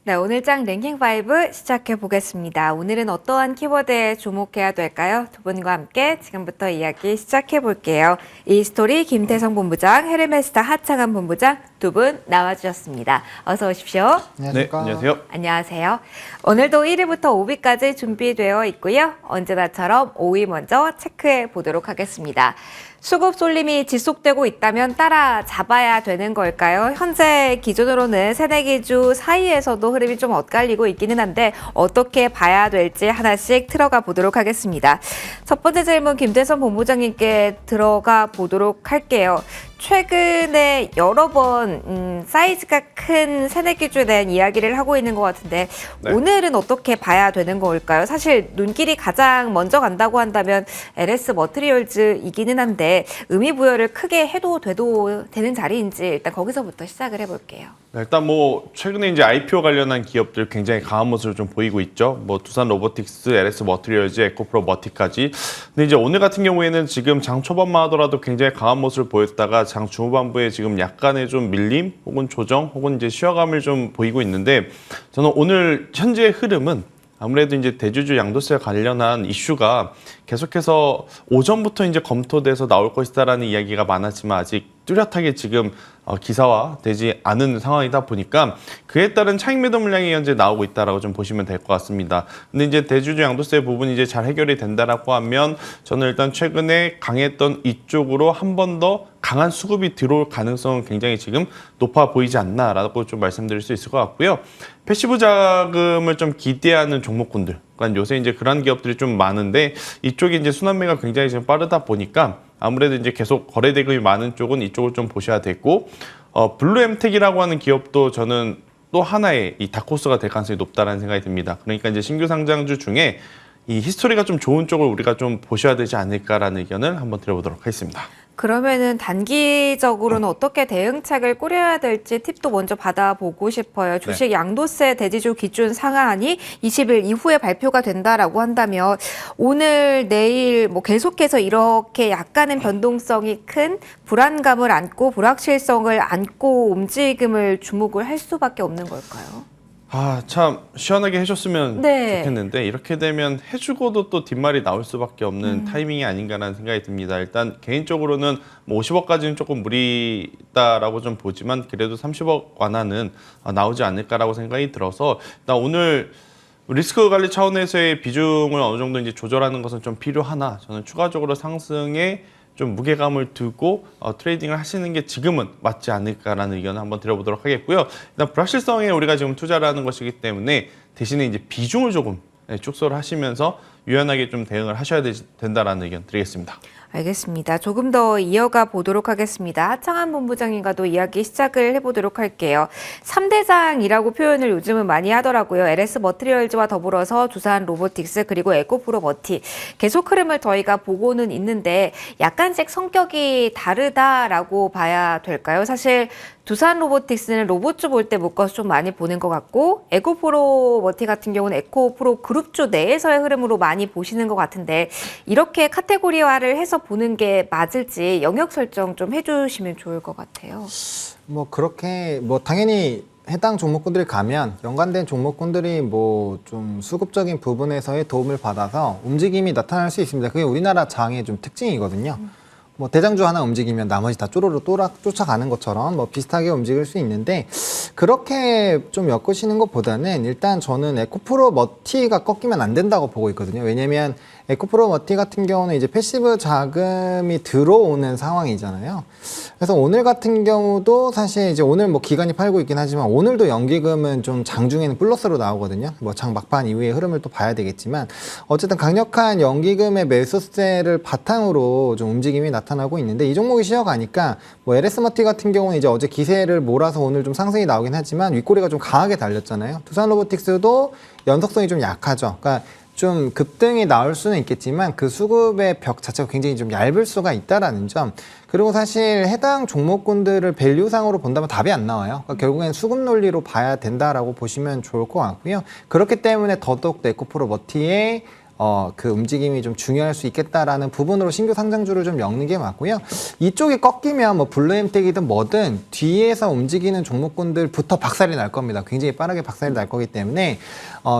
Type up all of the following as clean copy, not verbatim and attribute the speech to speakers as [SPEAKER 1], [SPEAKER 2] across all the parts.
[SPEAKER 1] 네, 오늘 장 랭킹 5 시작해 보겠습니다. 오늘은 어떠한 키워드에 주목해야 될까요? 두 분과 함께 지금부터 이야기 시작해 볼게요. 이스토리 김태성 본부장, 헤르메스타 하창한 본부장 두 분 나와주셨습니다. 어서 오십시오.
[SPEAKER 2] 네, 안녕하세요.
[SPEAKER 1] 안녕하세요. 오늘도 1위부터 5위까지 준비되어 있고요. 언제나처럼 5위 먼저 체크해 보도록 하겠습니다. 수급 쏠림이 지속되고 있다면 따라잡아야 되는 걸까요? 현재 기준으로는 새내기주 사이에서도 흐름이 좀 엇갈리고 있기는 한데 어떻게 봐야 될지 하나씩 들어가 보도록 하겠습니다. 첫 번째 질문 김대선 본부장님께 들어가 보도록 할게요. 최근에 여러 번 사이즈가 큰 새내기주에 대한 이야기를 하고 있는 것 같은데
[SPEAKER 2] 네.
[SPEAKER 1] 오늘은 어떻게 봐야 되는 걸까요? 사실 눈길이 가장 먼저 간다고 한다면 LS 머티리얼즈이기는 한데 의미 부여를 크게 해도 돼도 되는 자리인지 일단 거기서부터 시작을 해볼게요.
[SPEAKER 2] 네, 일단 뭐 최근에 이제 IPO 관련한 기업들 굉장히 강한 모습을 좀 보이고 있죠. 뭐 두산 로보틱스, LS 머티리얼즈, 에코프로 머티까지. 근데 이제 오늘 같은 경우에는 지금 장 초반만 하더라도 굉장히 강한 모습을 보였다가 장 중후반부에 지금 약간의 좀 밀림 혹은 조정 혹은 이제 쉬어감을 좀 보이고 있는데 저는 오늘 현재의 흐름은 아무래도 이제 대주주 양도세 관련한 이슈가 계속해서 오전부터 이제 검토돼서 나올 것이다라는 이야기가 많았지만 아직 뚜렷하게 지금 기사화되지 않은 상황이다 보니까 그에 따른 차익 매도 물량이 현재 나오고 있다라고 좀 보시면 될 것 같습니다. 근데 이제 대주주 양도세 부분이 이제 잘 해결이 된다라고 하면 저는 일단 최근에 강했던 이쪽으로 한 번 더 강한 수급이 들어올 가능성은 굉장히 지금 높아 보이지 않나라고 좀 말씀드릴 수 있을 것 같고요. 패시브 자금을 좀 기대하는 종목군들, 그러니까 요새 이제 그런 기업들이 좀 많은데 이쪽이 이제 순환매가 굉장히 지금 빠르다 보니까 아무래도 이제 계속 거래 대금이 많은 쪽은 이쪽을 좀 보셔야 되고 블루엠텍이라고 하는 기업도 저는 또 하나의 이 다크호스가 될 가능성이 높다라는 생각이 듭니다. 그러니까 이제 신규 상장주 중에 이 히스토리가 좀 좋은 쪽을 우리가 좀 보셔야 되지 않을까라는 의견을 한번 드려보도록 하겠습니다.
[SPEAKER 1] 그러면은 단기적으로는 어떻게 대응책을 꾸려야 될지 팁도 먼저 받아보고 싶어요. 주식 양도세 대지주 기준 상한이 20일 이후에 발표가 된다라고 한다면 오늘 내일 뭐 계속해서 이렇게 약간은 변동성이 큰 불안감을 안고 불확실성을 안고 움직임을 주목을 할 수밖에 없는 걸까요?
[SPEAKER 2] 참 시원하게 해줬으면
[SPEAKER 1] 네.
[SPEAKER 2] 좋겠는데 이렇게 되면 해주고도 또 뒷말이 나올 수밖에 없는 타이밍이 아닌가라는 생각이 듭니다. 일단 개인적으로는 뭐 50억까지는 조금 무리다라고 좀 보지만 그래도 30억 완화는 나오지 않을까라고 생각이 들어서 일단 오늘 리스크 관리 차원에서의 비중을 어느 정도 이제 조절하는 것은 좀 필요하나 저는 추가적으로 상승에 좀 무게감을 두고 트레이딩을 하시는 게 지금은 맞지 않을까라는 의견을 한번 드려보도록 하겠고요. 일단 불확실성에 우리가 지금 투자를 하는 것이기 때문에 대신에 이제 비중을 조금 축소를 하시면서 유연하게 좀 대응을 하셔야 된다라는 의견 드리겠습니다.
[SPEAKER 1] 알겠습니다. 조금 더 이어가 보도록 하겠습니다. 하창한 본부장님과도 이야기 시작을 해보도록 할게요. 3대장이라고 표현을 요즘은 많이 하더라고요. LS 머티리얼즈와 더불어서 두산 로보틱스 그리고 에코프로 머티. 계속 흐름을 저희가 보고는 있는데 약간씩 성격이 다르다라고 봐야 될까요? 사실 두산 로보틱스는 로봇주 볼 때 묶어서 좀 많이 보는 것 같고 에코프로 머티 같은 경우는 에코프로 그룹주 내에서의 흐름으로 많이 보시는 것 같은데 이렇게 카테고리화를 해서 보는 게 맞을지 영역 설정 좀 해주시면 좋을 것 같아요.
[SPEAKER 3] 뭐 그렇게 뭐 당연히 해당 종목군들이 가면 연관된 종목군들이 뭐 좀 수급적인 부분에서의 도움을 받아서 움직임이 나타날 수 있습니다. 그게 우리나라 장의 좀 특징이거든요. 뭐 대장주 하나 움직이면 나머지 다 쪼로로 쫓아가는 것처럼 뭐 비슷하게 움직일 수 있는데 그렇게 좀 엮으시는 것보다는 일단 저는 에코프로 머티가 꺾이면 안 된다고 보고 있거든요. 왜냐면 에코프로 머티 같은 경우는 이제 패시브 자금이 들어오는 상황이잖아요. 그래서 오늘 같은 경우도 사실 이제 오늘 뭐 기관이 팔고 있긴 하지만 오늘도 연기금은 좀 장중에는 플러스로 나오거든요. 뭐 장 막판 이후의 흐름을 또 봐야 되겠지만 어쨌든 강력한 연기금의 매수세를 바탕으로 좀 움직임이 나타나고 있는데 이 종목이 쉬어가니까 뭐 LS 머티 같은 경우는 이제 어제 기세를 몰아서 오늘 좀 상승이 나오긴 하지만 윗꼬리가 좀 강하게 달렸잖아요. 두산 로보틱스도 연속성이 좀 약하죠. 그러니까 좀 급등이 나올 수는 있겠지만 그 수급의 벽 자체가 굉장히 좀 얇을 수가 있다라는 점. 그리고 사실 해당 종목군들을 밸류상으로 본다면 답이 안 나와요. 그러니까 결국엔 수급 논리로 봐야 된다라고 보시면 좋을 것 같고요. 그렇기 때문에 더더욱 에코프로 머티의 그 움직임이 좀 중요할 수 있겠다라는 부분으로 신규 상장주를 좀 엮는 게 맞고요. 이쪽이 꺾이면 뭐 블루엠텍이든 뭐든 뒤에서 움직이는 종목군들부터 박살이 날 겁니다. 굉장히 빠르게 박살이 날 거기 때문에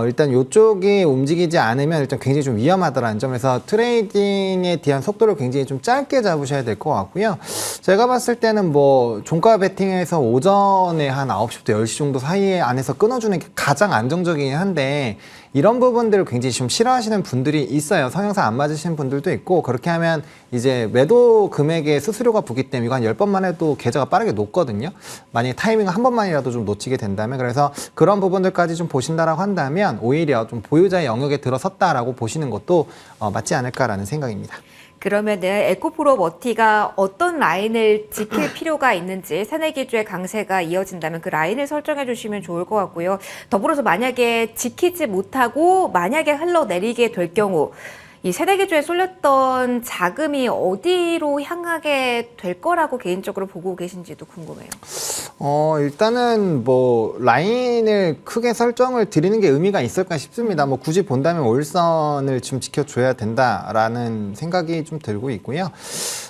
[SPEAKER 3] 일단 이쪽이 움직이지 않으면 일단 굉장히 좀 위험하다라는 점에서 트레이딩에 대한 속도를 굉장히 좀 짧게 잡으셔야 될 것 같고요. 제가 봤을 때는 뭐 종가 베팅에서 오전에 한 9시부터 10시 정도 사이에 안에서 끊어주는 게 가장 안정적이긴 한데 이런 부분들을 굉장히 좀 싫어하시는 분들이 있어요. 성향상 안 맞으시는 분들도 있고 그렇게 하면 이제 매도 금액에 수수료가 붙기 때문에 이거 한 10번만 해도 계좌가 빠르게 녹거든요. 만약에 타이밍 한 번만이라도 좀 놓치게 된다면 그래서 그런 부분들까지 좀 보신다라고 한다면 오히려 좀 보유자의 영역에 들어섰다라고 보시는 것도 맞지 않을까라는 생각입니다.
[SPEAKER 1] 그러면은 에코프로 머티가 어떤 라인을 지킬 필요가 있는지 새내기주의 강세가 이어진다면 그 라인을 설정해 주시면 좋을 것 같고요. 더불어서 만약에 지키지 못하고 만약에 흘러내리게 될 경우 이 새내기주에 쏠렸던 자금이 어디로 향하게 될 거라고 개인적으로 보고 계신지도 궁금해요.
[SPEAKER 3] 일단은 뭐 라인을 크게 설정을 드리는 게 의미가 있을까 싶습니다. 뭐 굳이 본다면 5일선을 좀 지켜줘야 된다라는 생각이 좀 들고 있고요.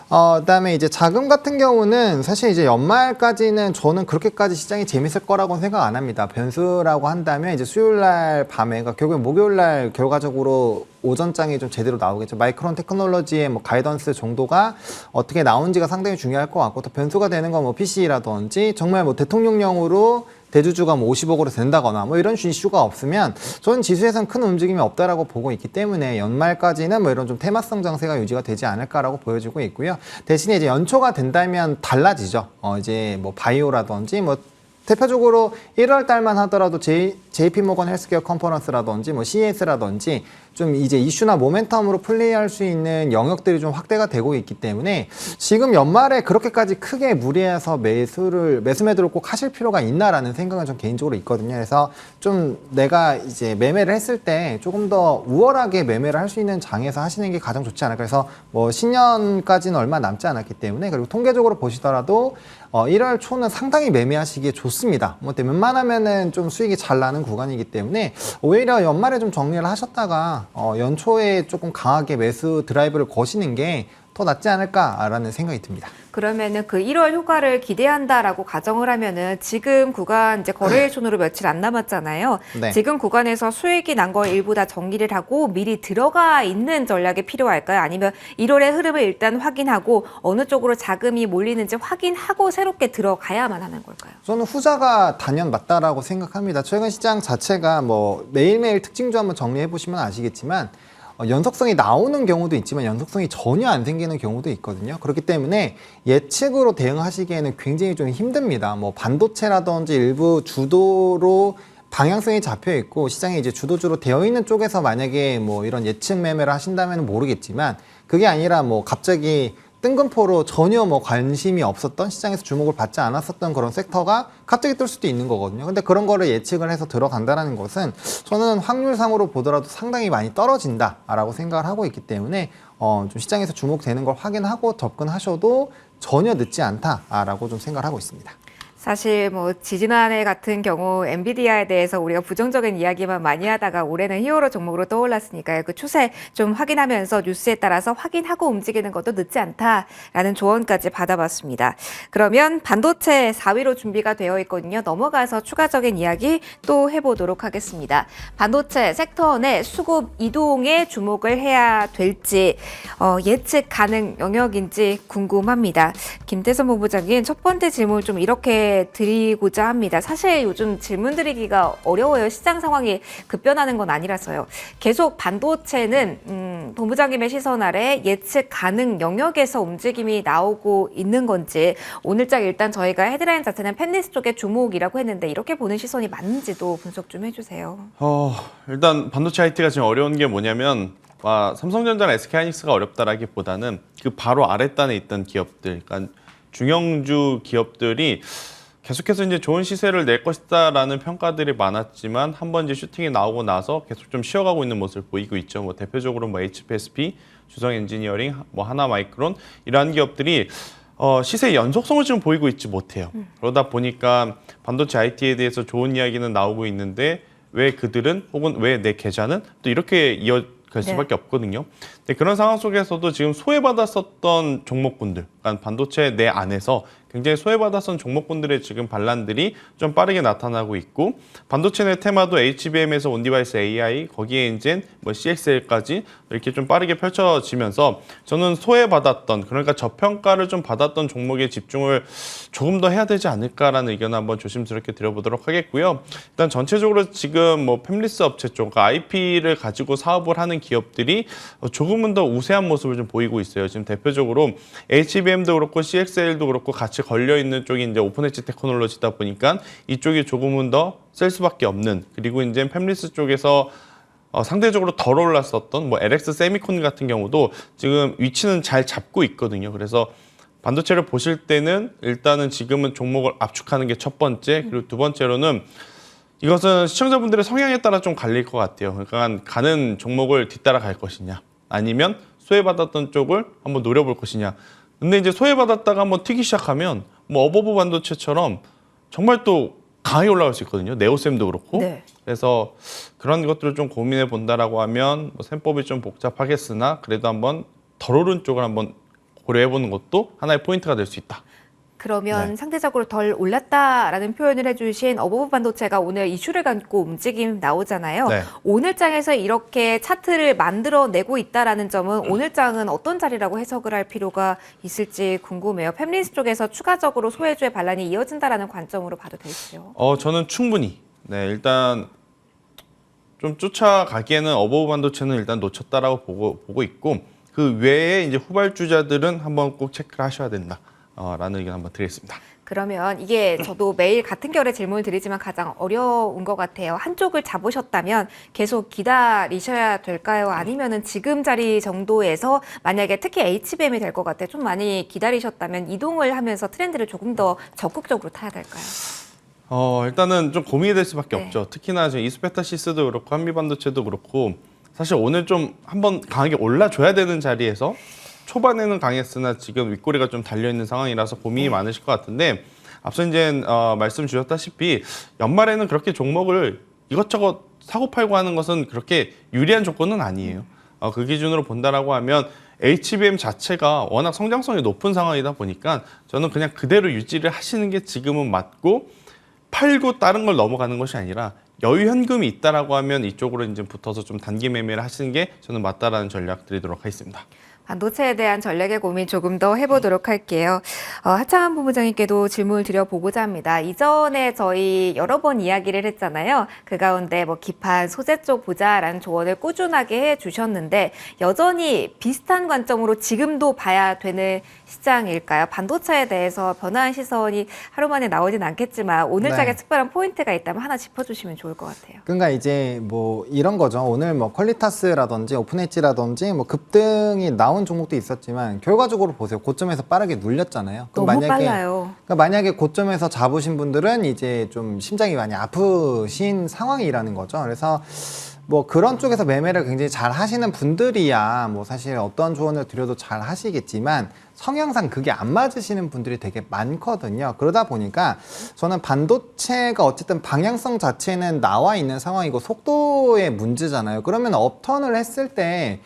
[SPEAKER 3] 그다음에 이제 자금 같은 경우는 사실 이제 연말까지는 저는 그렇게까지 시장이 재밌을 거라고 생각 안 합니다. 변수라고 한다면 이제 수요일 날 밤에, 그러니까 결국엔 목요일 날 결과적으로 오전장이 좀 제대로 나오겠죠. 마이크론 테크놀로지의 뭐 가이던스 정도가 어떻게 나온지가 상당히 중요할 것 같고 또 변수가 되는 건 뭐 PC라든지 정말 뭐 대통령령으로 대주주가 뭐 50억으로 된다거나 뭐 이런 이슈가 없으면 저는 지수에선 큰 움직임이 없다라고 보고 있기 때문에 연말까지는 뭐 이런 좀 테마성 장세가 유지가 되지 않을까라고 보여지고 있고요. 대신에 이제 연초가 된다면 달라지죠. 이제 뭐 바이오라든지 뭐 대표적으로 1월 달만 하더라도 JP모건 헬스케어 컨퍼런스라든지 뭐 CES라든지 좀 이제 이슈나 모멘텀으로 플레이할 수 있는 영역들이 좀 확대가 되고 있기 때문에 지금 연말에 그렇게까지 크게 무리해서 매수 매도를 꼭 하실 필요가 있나라는 생각은 좀 개인적으로 있거든요. 그래서 좀 내가 이제 매매를 했을 때 조금 더 우월하게 매매를 할 수 있는 장에서 하시는 게 가장 좋지 않을까. 그래서 뭐 신년까지는 얼마 남지 않았기 때문에 그리고 통계적으로 보시더라도 1월 초는 상당히 매매하시기에 좋습니다. 뭐 웬만하면은 좀 수익이 잘 나는 구간이기 때문에 오히려 연말에 좀 정리를 하셨다가 연초에 조금 강하게 매수 드라이브를 거시는 게 더 낫지 않을까라는 생각이 듭니다.
[SPEAKER 1] 그러면은 그 1월 효과를 기대한다라고 가정을 하면은 지금 구간 이제 거래일순으로 며칠 안 남았잖아요.
[SPEAKER 3] 네.
[SPEAKER 1] 지금 구간에서 수익이 난 걸 일부 다 정리를 하고 미리 들어가 있는 전략이 필요할까요? 아니면 1월의 흐름을 일단 확인하고 어느 쪽으로 자금이 몰리는지 확인하고 새롭게 들어가야만 하는 걸까요?
[SPEAKER 3] 저는 후자가 단연 맞다라고 생각합니다. 최근 시장 자체가 뭐 매일매일 특징주 한번 정리해 보시면 아시겠지만 연속성이 나오는 경우도 있지만 연속성이 전혀 안 생기는 경우도 있거든요. 그렇기 때문에 예측으로 대응하시기에는 굉장히 좀 힘듭니다. 뭐 반도체라든지 일부 주도로 방향성이 잡혀 있고 시장에 이제 주도주로 되어 있는 쪽에서 만약에 뭐 이런 예측 매매를 하신다면 모르겠지만 그게 아니라 뭐 갑자기 뜬금포로 전혀 뭐 관심이 없었던 시장에서 주목을 받지 않았었던 그런 섹터가 갑자기 뜰 수도 있는 거거든요. 근데 그런 거를 예측을 해서 들어간다는 것은 저는 확률상으로 보더라도 상당히 많이 떨어진다라고 생각을 하고 있기 때문에 좀 시장에서 주목되는 걸 확인하고 접근하셔도 전혀 늦지 않다라고 좀 생각을 하고 있습니다.
[SPEAKER 1] 사실 뭐 지지난해 같은 경우 엔비디아에 대해서 우리가 부정적인 이야기만 많이 하다가 올해는 히어로 종목으로 떠올랐으니까요. 그 추세 좀 확인하면서 뉴스에 따라서 확인하고 움직이는 것도 늦지 않다라는 조언까지 받아봤습니다. 그러면 반도체 4위로 준비가 되어 있거든요. 넘어가서 추가적인 이야기 또 해보도록 하겠습니다. 반도체 섹터 내 수급 이동에 주목을 해야 될지 예측 가능 영역인지 궁금합니다. 김태선 본부장님, 첫 번째 질문 좀 이렇게 드리고자 합니다. 사실 요즘 질문 드리기가 어려워요. 시장 상황이 급변하는 건 아니라서요. 계속 반도체는 본부장님의 시선 아래 예측 가능 영역에서 움직임이 나오고 있는 건지 오늘장 일단 저희가 헤드라인 자체는 펜리스 쪽의 주목이라고 했는데 이렇게 보는 시선이 맞는지도 분석 좀 해주세요.
[SPEAKER 2] 일단 반도체 IT가 지금 어려운 게 뭐냐면 삼성전자나 SK하이닉스가 어렵다라기보다는 그 바로 아랫단에 있던 기업들, 그러니까 중형주 기업들이 계속해서 이제 좋은 시세를 낼 것이다라는 평가들이 많았지만 한번 이제 슈팅이 나오고 나서 계속 좀 쉬어가고 있는 모습을 보이고 있죠. 뭐 대표적으로 뭐 HPSP, 주성 엔지니어링, 뭐 하나마이크론 이러한 기업들이 시세 연속성을 지금 보이고 있지 못해요. 그러다 보니까 반도체 IT에 대해서 좋은 이야기는 나오고 있는데 왜 그들은 혹은 왜 내 계좌는 또 이렇게 될 수밖에 없거든요. 근데 그런 상황 속에서도 지금 소외받았었던 종목군들, 그러니까 반도체 내 안에서 굉장히 소외받았던 종목군들의 지금 반란들이 좀 빠르게 나타나고 있고, 반도체 내 테마도 HBM에서 온디바이스 AI, 거기에 이제 뭐 CXL까지 이렇게 좀 빠르게 펼쳐지면서 저는 소외받았던, 그러니까 저평가를 좀 받았던 종목에 집중을 조금 더 해야 되지 않을까라는 의견을 한번 조심스럽게 드려보도록 하겠고요. 일단 전체적으로 지금 뭐 팹리스 업체 쪽, 그러니까 IP를 가지고 사업을 하는 기업들이 조금은 더 우세한 모습을 좀 보이고 있어요. 지금 대표적으로 HBM도 그렇고 CXL도 그렇고 같이 걸려 있는 쪽이 이제 오픈 엣지 테크놀로지다 보니까 이쪽이 조금은 더 셀 수밖에 없는, 그리고 이제 팹리스 쪽에서 상대적으로 덜 올랐었던 뭐 LX 세미콘 같은 경우도 지금 위치는 잘 잡고 있거든요. 그래서 반도체를 보실 때는 일단은 지금은 종목을 압축하는 게 첫 번째, 그리고 두 번째로는 이것은 시청자분들의 성향에 따라 좀 갈릴 것 같아요. 그러니까 가는 종목을 뒤따라 갈 것이냐, 아니면 소외받았던 쪽을 한번 노려볼 것이냐. 근데 이제 소외받았다가 한번 튀기 시작하면 뭐 어버브 반도체처럼 정말 또 강하게 올라갈 수 있거든요. 네오셈도 그렇고.
[SPEAKER 1] 네.
[SPEAKER 2] 그래서 그런 것들을 좀 고민해 본다라고 하면 뭐 셈법이 좀 복잡하겠으나 그래도 한번 덜 오른 쪽을 한번 고려해 보는 것도 하나의 포인트가 될 수 있다.
[SPEAKER 1] 그러면
[SPEAKER 2] 네.
[SPEAKER 1] 상대적으로 덜 올랐다라는 표현을 해주신 어버브 반도체가 오늘 이슈를 갖고 움직임 나오잖아요.
[SPEAKER 2] 네.
[SPEAKER 1] 오늘 장에서 이렇게 차트를 만들어내고 있다라는 점은 오늘 장은 어떤 자리라고 해석을 할 필요가 있을지 궁금해요. 팹리스 쪽에서 추가적으로 소외주의 반란이 이어진다라는 관점으로 봐도 될지요?
[SPEAKER 2] 저는 충분히. 네, 일단 좀 쫓아가기에는 어버브 반도체는 일단 놓쳤다라고 보고 있고, 그 외에 이제 후발주자들은 한번 꼭 체크를 하셔야 된다. 라는 의견 한번 드리겠습니다.
[SPEAKER 1] 그러면 이게 저도 매일 같은 결의 질문을 드리지만 가장 어려운 것 같아요. 한쪽을 잡으셨다면 계속 기다리셔야 될까요? 아니면은 지금 자리 정도에서 만약에 특히 HBM이 될 것 같아요. 좀 많이 기다리셨다면 이동을 하면서 트렌드를 조금 더 적극적으로 타야 될까요?
[SPEAKER 2] 일단은 좀 고민이 될 수밖에
[SPEAKER 1] 네.
[SPEAKER 2] 없죠. 특히나 지금 이스페타시스도 그렇고 한미반도체도 그렇고 사실 오늘 좀 한번 강하게 올라줘야 되는 자리에서 초반에는 강했으나 지금 윗꼬리가 좀 달려있는 상황이라서 고민이 많으실 것 같은데, 앞서 이제 말씀 주셨다시피 연말에는 그렇게 종목을 이것저것 사고 팔고 하는 것은 그렇게 유리한 조건은 아니에요. 그 기준으로 본다라고 하면 HBM 자체가 워낙 성장성이 높은 상황이다 보니까 저는 그냥 그대로 유지를 하시는 게 지금은 맞고, 팔고 다른 걸 넘어가는 것이 아니라 여유 현금이 있다라고 하면 이쪽으로 이제 붙어서 좀 단기 매매를 하시는 게 저는 맞다라는 전략 드리도록 하겠습니다.
[SPEAKER 1] 반도체에 대한 전략의 고민 조금 더 해보도록 할게요. 하창한 본부장님께도 질문을 드려보고자 합니다. 이전에 저희 여러 번 이야기를 했잖아요. 그 가운데 뭐 기판, 소재 쪽 보자라는 조언을 꾸준하게 해주셨는데 여전히 비슷한 관점으로 지금도 봐야 되는 시장일까요? 반도체에 대해서 변화한 시선이 하루 만에 나오진 않겠지만 오늘
[SPEAKER 3] 네.
[SPEAKER 1] 장에 특별한 포인트가 있다면 하나 짚어주시면 좋을 것 같아요.
[SPEAKER 3] 그러니까 이제 뭐 이런 거죠. 오늘 뭐 퀄리타스라든지 오픈엣지라든지 뭐 급등이 나온 종목도 있었지만 결과적으로 보세요. 고점에서 빠르게 눌렸잖아요. 그럼
[SPEAKER 1] 너무 빨라요.
[SPEAKER 3] 그러니까 만약에 고점에서 잡으신 분들은 이제 좀 심장이 많이 아프신 상황이라는 거죠. 그래서 뭐 그런 쪽에서 매매를 굉장히 잘 하시는 분들이야 뭐 사실 어떤 조언을 드려도 잘 하시겠지만 성향상 그게 안 맞으시는 분들이 되게 많거든요. 그러다 보니까 저는 반도체가 어쨌든 방향성 자체는 나와 있는 상황이고 속도의 문제잖아요. 그러면 업턴을 했을 때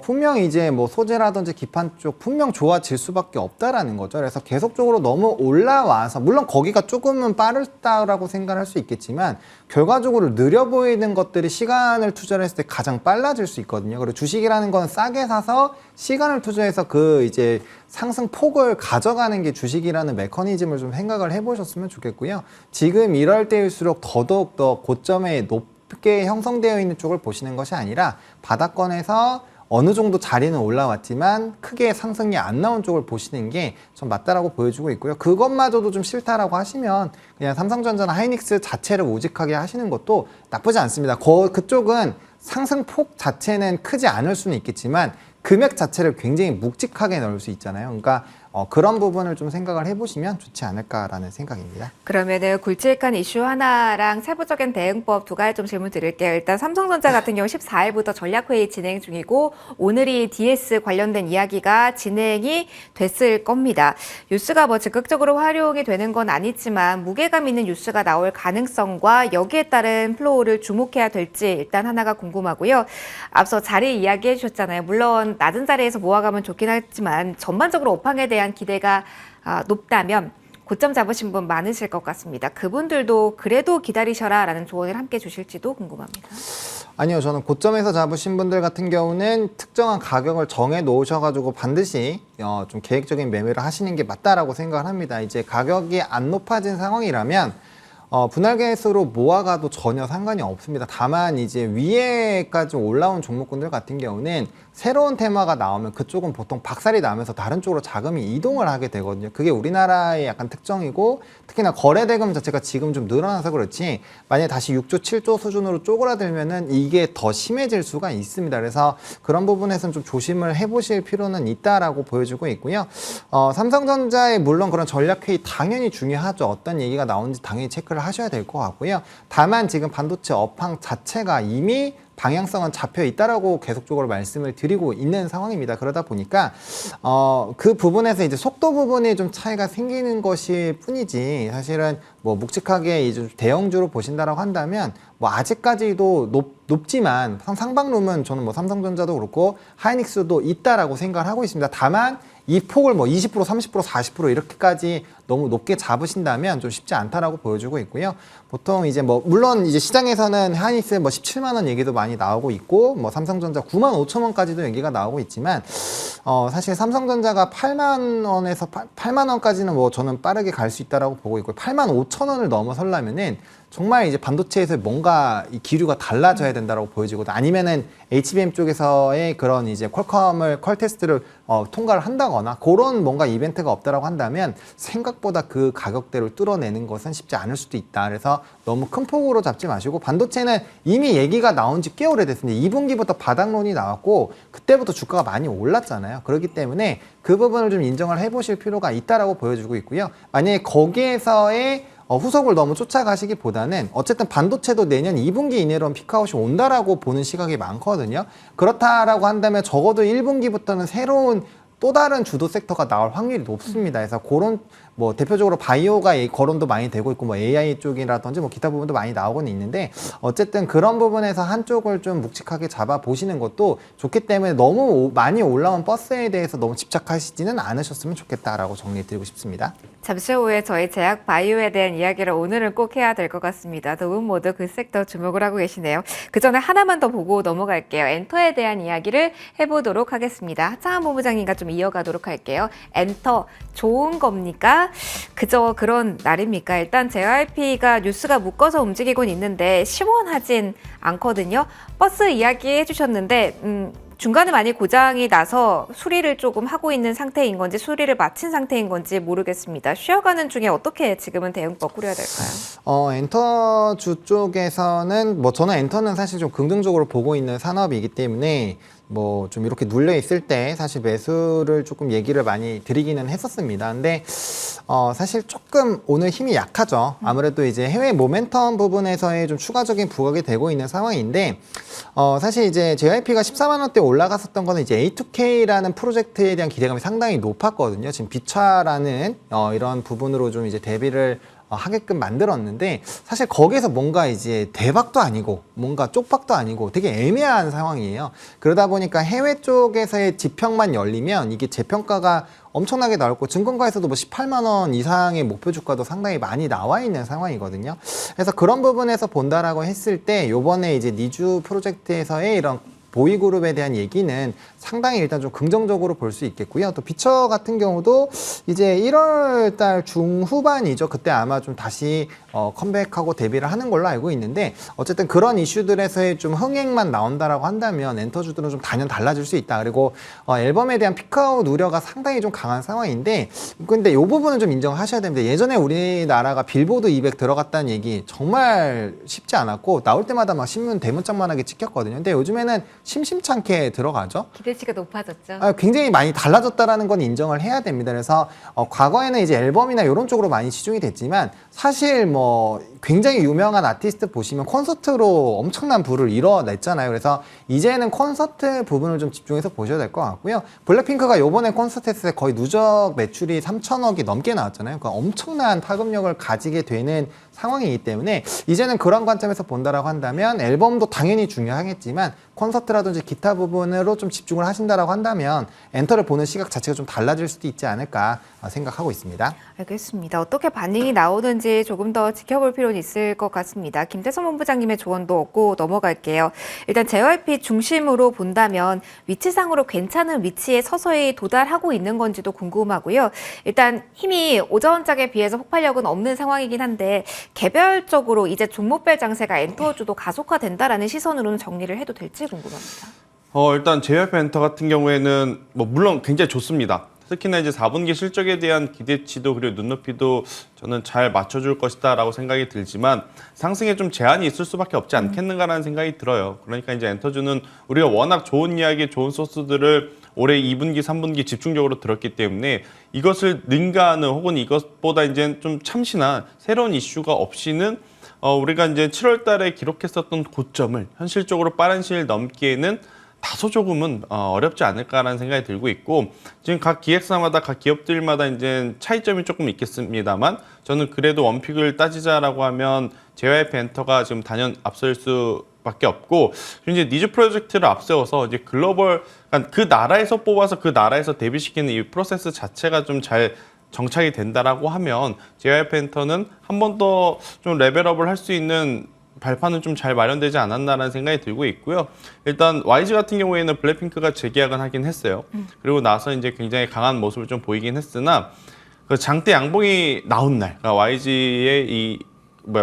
[SPEAKER 3] 분명히 이제 뭐 소재라든지 기판 쪽 분명 좋아질 수밖에 없다라는 거죠. 그래서 계속적으로 너무 올라와서 물론 거기가 조금은 빠르다라고 생각할 수 있겠지만 결과적으로 느려 보이는 것들이 시간을 투자를 했을 때 가장 빨라질 수 있거든요. 그리고 주식이라는 건 싸게 사서 시간을 투자해서 그 이제 상승 폭을 가져가는 게 주식이라는 메커니즘을 좀 생각을 해보셨으면 좋겠고요. 지금 이럴 때일수록 더더욱 더 고점에 높게 형성되어 있는 쪽을 보시는 것이 아니라 바닥권에서 어느 정도 자리는 올라왔지만 크게 상승이 안 나온 쪽을 보시는 게 좀 맞다라고 보여주고 있고요. 그것마저도 좀 싫다라고 하시면 그냥 삼성전자나 하이닉스 자체를 우직하게 하시는 것도 나쁘지 않습니다. 그쪽은 상승폭 자체는 크지 않을 수는 있겠지만 금액 자체를 굉장히 묵직하게 넣을 수 있잖아요. 그러니까 그런 부분을 좀 생각을 해보시면 좋지 않을까라는 생각입니다.
[SPEAKER 1] 그러면은 굵직한 이슈 하나랑 세부적인 대응법 두 가지 좀 질문 드릴게요. 일단 삼성전자 같은 경우 14일부터 전략회의 진행 중이고 오늘이 DS 관련된 이야기가 진행이 됐을 겁니다. 뉴스가 뭐 적극적으로 활용이 되는 건 아니지만 무게감 있는 뉴스가 나올 가능성과 여기에 따른 플로우를 주목해야 될지 일단 하나가 궁금하고요. 앞서 자리 이야기해 주셨잖아요. 물론 낮은 자리에서 모아가면 좋긴 하지만 전반적으로 업황에 대한 기대가 높다면 고점 잡으신 분 많으실 것 같습니다. 그분들도 그래도 기다리셔라라는 조언을 함께 주실지도 궁금합니다.
[SPEAKER 3] 아니요, 저는 고점에서 잡으신 분들 같은 경우는 특정한 가격을 정해 놓으셔가지고 반드시 좀 계획적인 매매를 하시는 게 맞다라고 생각을 합니다. 이제 가격이 안 높아진 상황이라면 분할 개수로 모아가도 전혀 상관이 없습니다. 다만 이제 위에까지 올라온 종목군들 같은 경우는 새로운 테마가 나오면 그쪽은 보통 박살이 나면서 다른 쪽으로 자금이 이동을 하게 되거든요. 그게 우리나라의 약간 특성이고 특히나 거래 대금 자체가 지금 좀 늘어나서 그렇지 만약에 다시 6조, 7조 수준으로 쪼그라들면은 이게 더 심해질 수가 있습니다. 그래서 그런 부분에서는 좀 조심을 해보실 필요는 있다라고 보여지고 있고요. 삼성전자의 물론 그런 전략회의 당연히 중요하죠. 어떤 얘기가 나오는지 당연히 체크를 하셔야 될 것 같고요. 다만 지금 반도체 업황 자체가 이미 방향성은 잡혀 있다라고 계속적으로 말씀을 드리고 있는 상황입니다. 그러다 보니까 그 부분에서 이제 속도 부분에 좀 차이가 생기는 것일 뿐이지 사실은 뭐 묵직하게 이제 대형주로 보신다라고 한다면 뭐 아직까지도 높지만 상방룸은 저는 뭐 삼성전자도 그렇고 하이닉스도 있다라고 생각을 하고 있습니다. 다만 이 폭을 뭐 20%, 30%, 40% 이렇게까지 너무 높게 잡으신다면 좀 쉽지 않다라고 보여주고 있고요. 보통 이제 뭐 물론 이제 시장에서는 하이닉스 뭐 17만 원 얘기도 많이 나오고 있고 뭐 삼성전자 9만 5천 원까지도 얘기가 나오고 있지만 사실 삼성전자가 8만 원에서 8만 원까지는 뭐 저는 빠르게 갈 수 있다라고 보고 있고 8만 5천 원을 넘어서려면은 정말 이제 반도체에서 뭔가 이 기류가 달라져야 된다라고 보여지거든. 아니면은 HBM 쪽에서의 그런 이제 퀄 테스트를 통과를 한다거나 그런 뭔가 이벤트가 없다라고 한다면 생각보다 그 가격대를 뚫어내는 것은 쉽지 않을 수도 있다. 그래서 너무 큰 폭으로 잡지 마시고 반도체는 이미 얘기가 나온 지 꽤 오래됐습니다. 2분기부터 바닥론이 나왔고 그때부터 주가가 많이 올랐잖아요. 그렇기 때문에 그 부분을 좀 인정을 해보실 필요가 있다라고 보여주고 있고요. 만약에 거기에서의 후속을 너무 쫓아가시기보다는 어쨌든 반도체도 내년 2분기 이내로는 피크아웃이 온다라고 보는 시각이 많거든요. 그렇다라고 한다면 적어도 1분기부터는 새로운 또 다른 주도 섹터가 나올 확률이 높습니다. 그래서 그런 뭐 대표적으로 바이오가 거론도 많이 되고 있고 뭐 AI 쪽이라든지 뭐 기타 부분도 많이 나오고는 있는데 어쨌든 그런 부분에서 한쪽을 좀 묵직하게 잡아 보시는 것도 좋기 때문에 너무 많이 올라온 버스에 대해서 너무 집착하시지는 않으셨으면 좋겠다라고 정리해드리고 싶습니다.
[SPEAKER 1] 잠시 후에 저희 제약 바이오에 대한 이야기를 오늘은 꼭 해야 될 것 같습니다. 두 분 모두 그 섹터 주목을 하고 계시네요. 그 전에 하나만 더 보고 넘어갈게요. 엔터에 대한 이야기를 해보도록 하겠습니다. 하창한 본부장님과 좀 이어가도록 할게요. 엔터 좋은 겁니까? 그저 그런 날입니까? 일단 JYP가 뉴스가 묶어서 움직이곤 있는데 시원하진 않거든요. 버스 이야기 해주셨는데 중간에 많이 고장이 나서 수리를 조금 하고 있는 상태인 건지 수리를 마친 상태인 건지 모르겠습니다. 쉬어가는 중에 어떻게 지금은 대응법 꾸려야 될까요?
[SPEAKER 3] 엔터주 쪽에서는 뭐 저는 엔터는 사실 좀 긍정적으로 보고 있는 산업이기 때문에 뭐 좀 이렇게 눌려 있을 때 사실 매수를 조금 얘기를 많이 드리기는 했었습니다. 근데 사실 조금 오늘 힘이 약하죠. 아무래도 이제 해외 모멘텀 부분에서의 좀 추가적인 부각이 되고 있는 상황인데 사실 이제 JYP가 14만 원대 올라갔었던 거는 이제 A2K라는 프로젝트에 대한 기대감이 상당히 높았거든요. 지금 비차라는 이런 부분으로 좀 이제 대비를 하게끔 만들었는데 사실 거기에서 뭔가 이제 대박도 아니고 뭔가 쪽박도 아니고 되게 애매한 상황이에요. 그러다 보니까 해외 쪽에서의 지평만 열리면 이게 재평가가 엄청나게 나올 거고 증권가에서도 뭐 18만 원 이상의 목표 주가도 상당히 많이 나와 있는 상황이거든요. 그래서 그런 부분에서 본다라고 했을 때 요번에 이제 니주 프로젝트에서의 이런 보이그룹에 대한 얘기는 상당히 일단 좀 긍정적으로 볼 수 있겠고요. 또 비처 같은 경우도 이제 1월 달 중후반이죠. 그때 아마 좀 다시 컴백하고 데뷔를 하는 걸로 알고 있는데 어쨌든 그런 이슈들에서의 좀 흥행만 나온다라고 한다면 엔터주들은 좀 단연 달라질 수 있다. 그리고 앨범에 대한 피크아웃 우려가 상당히 좀 강한 상황인데 근데 이 부분은 좀 인정하셔야 됩니다. 예전에 우리나라가 빌보드 200 들어갔다는 얘기 정말 쉽지 않았고 나올 때마다 막 신문 대문짝만하게 찍혔거든요. 근데 요즘에는 심심찮게 들어가죠.
[SPEAKER 1] 기대치가 높아졌죠.
[SPEAKER 3] 굉장히 많이 달라졌다라는 건 인정을 해야 됩니다. 그래서 과거에는 이제 앨범이나 이런 쪽으로 많이 치중이 됐지만 사실 뭐 굉장히 유명한 아티스트 보시면 콘서트로 엄청난 부를 이뤄냈잖아요. 그래서 이제는 콘서트 부분을 좀 집중해서 보셔야 될 것 같고요. 블랙핑크가 요번에 콘서트 했을 때 거의 누적 매출이 3천억이 넘게 나왔잖아요. 그러니까 엄청난 파급력을 가지게 되는 상황이기 때문에 이제는 그런 관점에서 본다라고 한다면 앨범도 당연히 중요하겠지만 콘서트라든지 기타 부분으로 좀 집중을 하신다라고 한다면 엔터를 보는 시각 자체가 좀 달라질 수도 있지 않을까 생각하고 있습니다.
[SPEAKER 1] 알겠습니다. 어떻게 반응이 나오는지 조금 더 지켜볼 필요는 있을 것 같습니다. 김태성 본부장님의 조언도 얻고 넘어갈게요. 일단 JYP 중심으로 본다면 위치상으로 괜찮은 위치에 서서히 도달하고 있는 건지도 궁금하고요. 일단 힘이 오전작에 비해서 폭발력은 없는 상황이긴 한데 개별적으로 이제 종목별 장세가 엔터주도 가속화된다라는 시선으로는 정리를 해도 될지 궁금합니다.
[SPEAKER 2] 일단 JYP 엔터 같은 경우에는 뭐 물론 굉장히 좋습니다. 특히나 이제 4분기 실적에 대한 기대치도 그리고 눈높이도 저는 잘 맞춰줄 것이다라고 생각이 들지만 상승에 좀 제한이 있을 수밖에 없지 않겠는가라는 생각이 들어요. 그러니까 이제 엔터주는 우리가 워낙 좋은 이야기, 좋은 소스들을 올해 2분기, 3분기 집중적으로 들었기 때문에 이것을 능가하는 혹은 이것보다 이제 좀 참신한 새로운 이슈가 없이는 우리가 이제 7월 달에 기록했었던 고점을 현실적으로 빠른 시일 넘기에는 다소 조금은 어렵지 않을까라는 생각이 들고 있고 지금 각 기획사마다 각 기업들마다 이제 차이점이 조금 있겠습니다만 저는 그래도 원픽을 따지자라고 하면 JYP 엔터가 지금 단연 앞설 수밖에 없고 그리고 이제 니즈 프로젝트를 앞세워서 이제 글로벌 그러니까 그 나라에서 뽑아서 그 나라에서 데뷔시키는 이 프로세스 자체가 좀 잘 정착이 된다라고 하면 JYP 엔터는 한 번 더 좀 레벨업을 할 수 있는 발판은 좀 잘 마련되지 않았나라는 생각이 들고 있고요. 일단 YG 같은 경우에는 블랙핑크가 재계약은 하긴 했어요. 그리고 나서 이제 굉장히 강한 모습을 좀 보이긴 했으나 그 장대 양봉이 나온 날, 그러니까 YG의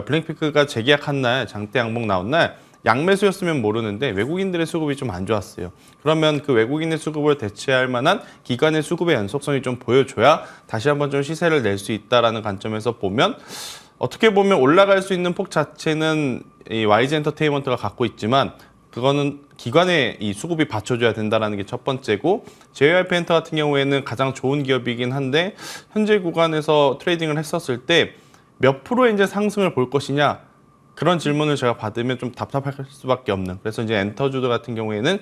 [SPEAKER 2] 블랙핑크가 재계약한 날, 장대 양봉 나온 날 양매수였으면 모르는데 외국인들의 수급이 좀 안 좋았어요. 그러면 그 외국인의 수급을 대체할 만한 기관의 수급의 연속성이 좀 보여줘야 다시 한번 좀 시세를 낼 수 있다라는 관점에서 보면 어떻게 보면 올라갈 수 있는 폭 자체는 이 YG 엔터테인먼트가 갖고 있지만 그거는 기관의 이 수급이 받쳐줘야 된다는 게 첫 번째고 JYP 엔터 같은 경우에는 가장 좋은 기업이긴 한데 현재 구간에서 트레이딩을 했었을 때 몇 프로의 이제 상승을 볼 것이냐 그런 질문을 제가 받으면 좀 답답할 수밖에 없는 그래서 이제 엔터주도 같은 경우에는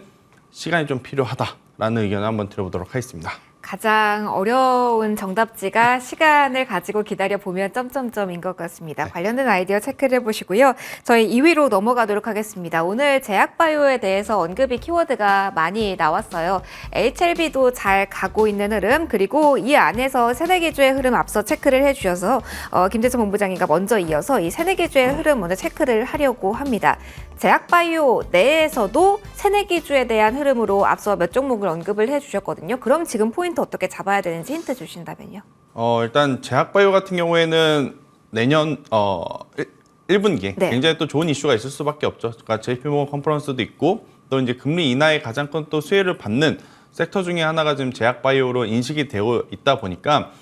[SPEAKER 2] 시간이 좀 필요하다라는 의견을 한번 드려보도록 하겠습니다.
[SPEAKER 1] 가장 어려운 정답지가 시간을 가지고 기다려보면 점점점인 것 같습니다. 관련된 아이디어 체크를 해보시고요. 저희 2위로 넘어가도록 하겠습니다. 오늘 제약바이오에 대해서 언급이 키워드가 많이 나왔어요. HLB도 잘 가고 있는 흐름 그리고 이 안에서 새내기주의 흐름 앞서 체크를 해주셔서 김재성 본부장님과 먼저 이어서 이 새내기주의 흐름 먼저 체크를 하려고 합니다. 제약바이오 내에서도 새내기주에 대한 흐름으로 앞서 몇 종목을 언급을 해주셨거든요. 그럼 지금 포인트 어떻게 잡아야 되는지 힌트 주신다면요.
[SPEAKER 2] 일단 제약바이오 같은 경우에는 내년 1분기에
[SPEAKER 1] 네.
[SPEAKER 2] 굉장히 또 좋은 이슈가 있을 수밖에 없죠. 그러니까 JP모건 컨퍼런스도 있고 또 이제 금리 인하의 가장 큰 또 수혜를 받는 섹터 중에 하나가 지금 제약바이오로 인식이 되어 있다 보니까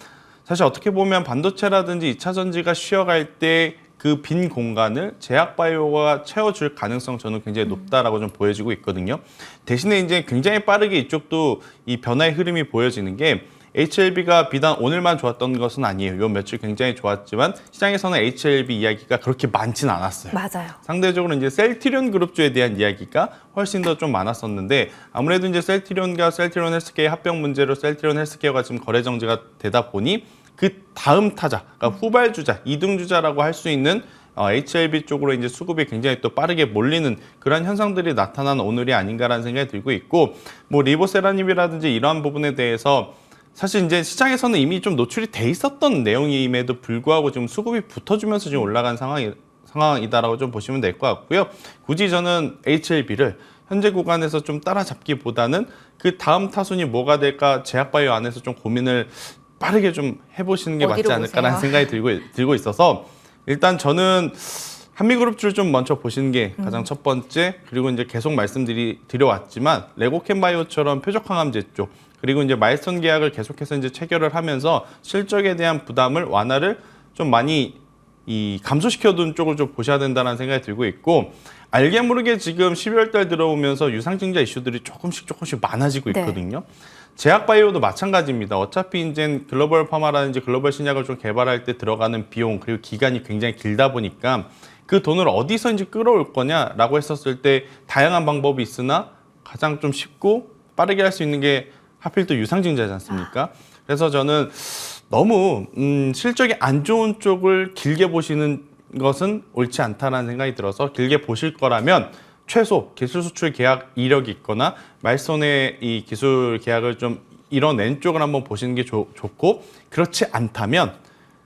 [SPEAKER 2] 사실 어떻게 보면 반도체라든지 2차 전지가 쉬어갈 때 그 빈 공간을 제약바이오가 채워줄 가능성 저는 굉장히 높다라고 좀 보여지고 있거든요. 대신에 이제 굉장히 빠르게 이쪽도 이 변화의 흐름이 보여지는 게 HLB가 비단 오늘만 좋았던 것은 아니에요. 요 며칠 굉장히 좋았지만 시장에서는 HLB 이야기가 그렇게 많진 않았어요.
[SPEAKER 1] 맞아요.
[SPEAKER 2] 상대적으로 이제 셀트리온 그룹주에 대한 이야기가 훨씬 더 좀 많았었는데 아무래도 이제 셀트리온과 셀트리온 헬스케어의 합병 문제로 셀트리온 헬스케어가 지금 거래 정지가 되다 보니 그 다음 타자, 그러니까 후발주자, 이등주자라고 할 수 있는 HLB 쪽으로 이제 수급이 굉장히 또 빠르게 몰리는 그런 현상들이 나타난 오늘이 아닌가라는 생각이 들고 있고, 뭐 리보세라님이라든지 이러한 부분에 대해서 사실 이제 시장에서는 이미 좀 노출이 돼 있었던 내용임에도 불구하고 지금 수급이 붙어주면서 지금 올라간 상황이다라고 좀 보시면 될 것 같고요. 굳이 저는 HLB를 현재 구간에서 좀 따라잡기보다는 그 다음 타순이 뭐가 될까 제약바이오 안에서 좀 고민을 빠르게 좀 해보시는 게 맞지 않을까라는 생각이 들고 있어서 일단 저는 한미그룹주를 좀 먼저 보시는 게 가장 첫 번째. 그리고 이제 계속 말씀드려왔지만 레고캔바이오처럼 표적항암제 쪽 그리고 이제 마일스톤 계약을 계속해서 이제 체결을 하면서 실적에 대한 부담을 완화를 좀 많이 감소시켜둔 쪽을 좀 보셔야 된다는 생각이 들고 있고 알게 모르게 지금 12월 달 들어오면서 유상증자 이슈들이 조금씩 많아지고
[SPEAKER 1] 네.
[SPEAKER 2] 있거든요. 제약바이오도 마찬가지입니다. 어차피 이제 글로벌 파마라든지 글로벌 신약을 좀 개발할 때 들어가는 비용 그리고 기간이 굉장히 길다 보니까 그 돈을 어디서 이제 끌어올 거냐라고 했었을 때 다양한 방법이 있으나 가장 좀 쉽고 빠르게 할 수 있는 게 하필 또 유상증자지 않습니까? 그래서 저는 너무 실적이 안 좋은 쪽을 길게 보시는 것은 옳지 않다는 생각이 들어서 길게 보실 거라면 최소 기술 수출 계약 이력이 있거나 말손의 이 기술 계약을 좀 이뤄낸 쪽을 한번 보시는 게 좋고 그렇지 않다면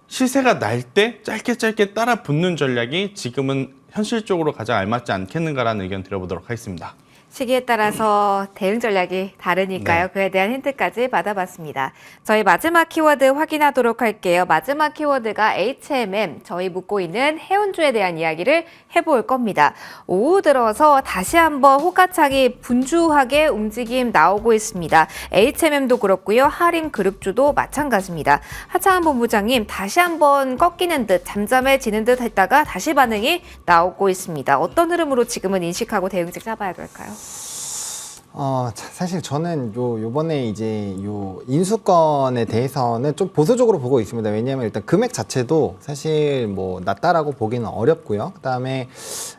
[SPEAKER 2] 시세가 날 때 짧게 따라 붙는 전략이 지금은 현실적으로 가장 알맞지 않겠는가라는 의견 드려보도록 하겠습니다.
[SPEAKER 1] 시기에 따라서 대응 전략이 다르니까요.
[SPEAKER 2] 네.
[SPEAKER 1] 그에 대한 힌트까지 받아봤습니다. 저희 마지막 키워드 확인하도록 할게요. 마지막 키워드가 HMM, 저희 묻고 있는 해운주에 대한 이야기를 해볼 겁니다. 오후 들어서 다시 한번 호가창이 분주하게 움직임 나오고 있습니다. HMM도 그렇고요. 하림그룹주도 마찬가지입니다. 하창한 본부장님, 다시 한번 꺾이는 듯 잠잠해지는 듯 했다가 다시 반응이 나오고 있습니다. 어떤 흐름으로 지금은 인식하고 대응책 잡아야 될까요?
[SPEAKER 3] 사실 저는 요번에 이제 인수권에 대해서는 좀 보수적으로 보고 있습니다. 왜냐하면 일단 금액 자체도 사실 뭐 낮다라고 보기는 어렵고요. 그다음에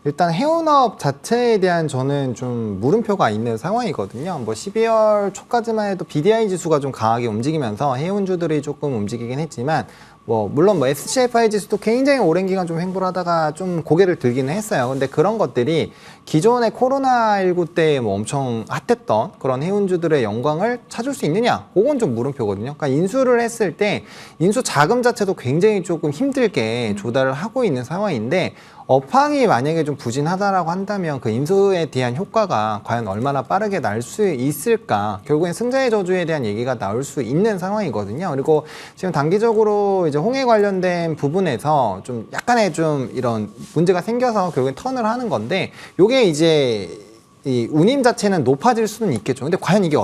[SPEAKER 3] 일단 해운업 자체에 대한 저는 좀 물음표가 있는 상황이거든요. 뭐 12월 초까지만 해도 BDI 지수가 좀 강하게 움직이면서 해운주들이 조금 움직이긴 했지만 물론 SCFI 지수도 굉장히 오랜 기간 좀 횡보를 하다가 좀 고개를 들기는 했어요. 근데 그런 것들이 기존의 코로나19 때 엄청 핫했던 그런 해운주들의 영광을 찾을 수 있느냐? 그건 좀 물음표거든요. 그러니까 인수를 했을 때 인수 자금 자체도 굉장히 조금 힘들게 조달을 하고 있는 상황인데 업황이 만약에 좀 부진하다라고 한다면 그 인수에 대한 효과가 과연 얼마나 빠르게 날 수 있을까? 결국엔 승자의 저주에 대한 얘기가 나올 수 있는 상황이거든요. 그리고 지금 단기적으로 이제 홍해 관련된 부분에서 좀 약간의 좀 이런 문제가 생겨서 결국엔 턴을 하는 건데 요게 이제 이 운임 자체는 높아질 수는 있겠죠. 근데 과연 이게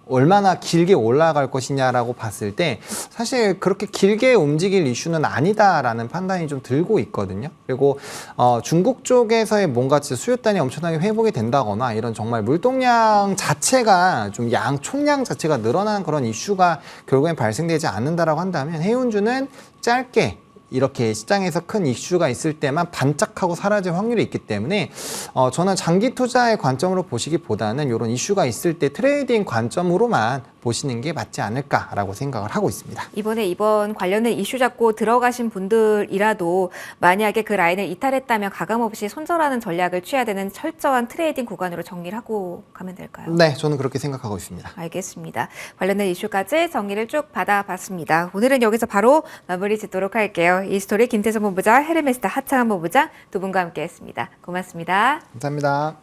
[SPEAKER 3] 얼마나 길게 올라갈 것이냐라고 봤을 때 사실 그렇게 길게 움직일 이슈는 아니다라는 판단이 좀 들고 있거든요. 그리고 중국 쪽에서의 뭔가 진짜 수요단이 엄청나게 회복이 된다거나 이런 정말 물동량 자체가 좀 총량 자체가 늘어나는 그런 이슈가 결국엔 발생되지 않는다라고 한다면 해운주는 짧게 이렇게 시장에서 큰 이슈가 있을 때만 반짝하고 사라질 확률이 있기 때문에 저는 장기 투자의 관점으로 보시기보다는 이런 이슈가 있을 때 트레이딩 관점으로만 보시는 게 맞지 않을까라고 생각을 하고 있습니다.
[SPEAKER 1] 이번 관련된 이슈 잡고 들어가신 분들이라도 만약에 그 라인을 이탈했다면 가감없이 손절하는 전략을 취해야 되는 철저한 트레이딩 구간으로 정리를 하고 가면 될까요?
[SPEAKER 3] 네, 저는 그렇게 생각하고 있습니다.
[SPEAKER 1] 알겠습니다. 관련된 이슈까지 정리를 쭉 받아봤습니다. 오늘은 여기서 바로 마무리 짓도록 할게요. 이스토리 김태성 본부장, 헤르메스타 하창한 본부장 두 분과 함께했습니다. 고맙습니다.
[SPEAKER 3] 감사합니다.